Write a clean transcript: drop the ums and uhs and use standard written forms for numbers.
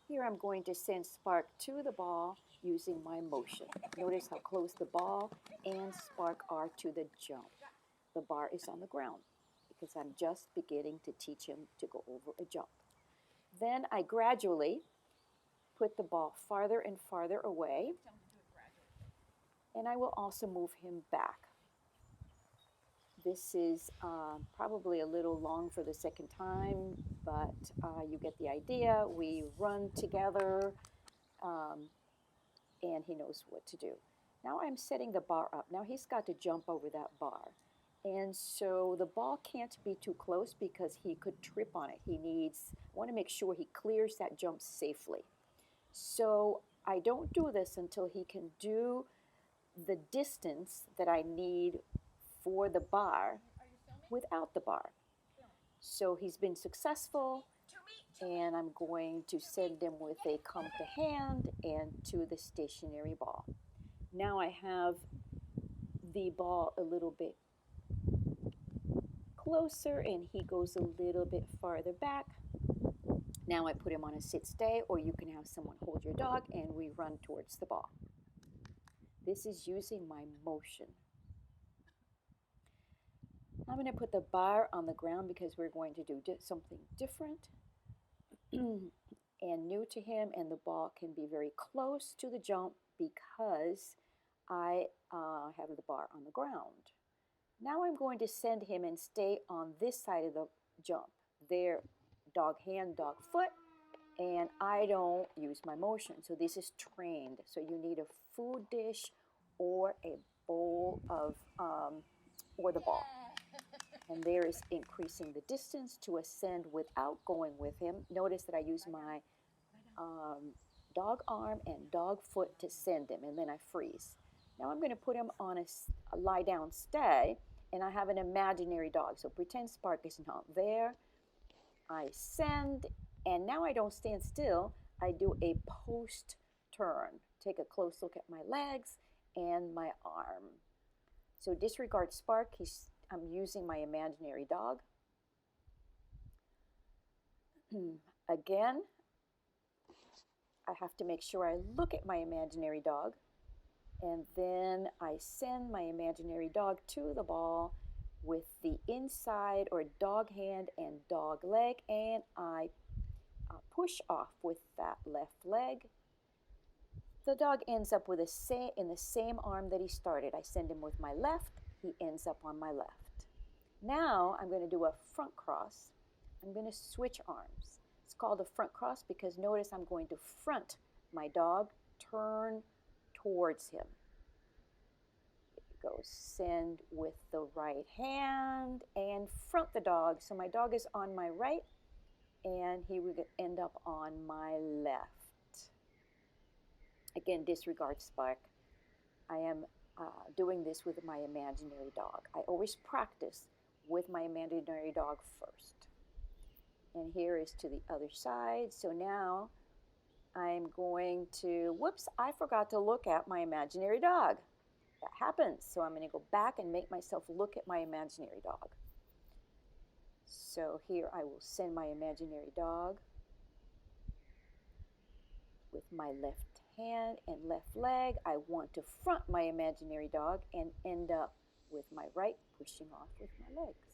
Here I'm going to send Spark to the ball using my motion. Notice how close the ball and Spark are to the jump. The bar is on the ground because I'm just beginning to teach him to go over a jump. Then I gradually put the ball farther and farther away, and I will also move him back. This is probably a little long for the second time, but you get the idea. We run together, and he knows what to do. Now I'm setting the bar up. Now he's got to jump over that bar. And so the ball can't be too close because he could trip on it. I want to make sure he clears that jump safely. So I don't do this until he can do the distance that I need for the bar without the bar. So he's been successful, and I'm going to send him with a come to hand and to the stationary ball. Now I have the ball a little bit closer, and he goes a little bit farther back. Now I put him on a sit stay, or you can have someone hold your dog, and we run towards the ball. This is using my motion. I'm going to put the bar on the ground because we're going to do something different and new to him, and the ball can be very close to the jump because I have the bar on the ground. Now I'm going to send him and stay on this side of the jump. There, dog hand, dog foot, and I don't use my motion. So this is trained. So you need a food dish or a bowl of, or the ball. And there is increasing the distance to ascend without going with him. Notice that I use my dog arm and dog foot to send him, and then I freeze. Now I'm going to put him on a lie down stay, and I have an imaginary dog. So pretend Spark is not there. I send, and now I don't stand still. I do a post turn. Take a close look at my legs and my arm. So disregard Spark. I'm using my imaginary dog. Again, I have to make sure I look at my imaginary dog, and then I send my imaginary dog to the ball with the inside or dog hand and dog leg, and I push off with that left leg. The dog ends up with in the same arm that he started. I send him with my left, he ends up on my left. Now I'm going to do a front cross. I'm going to switch arms. It's called a front cross because notice I'm going to front my dog, turn towards him. Go send with the right hand and front the dog. So my dog is on my right and he would end up on my left. Again, disregard Spark. I am doing this with my imaginary dog. I always practice with my imaginary dog first. And here is to the other side. So now I'm going to, whoops, I forgot to look at my imaginary dog. That happens. So I'm going to go back and make myself look at my imaginary dog. So here I will send my imaginary dog with my left hand and left leg. I want to front my imaginary dog and end up with my right pushing off with my legs.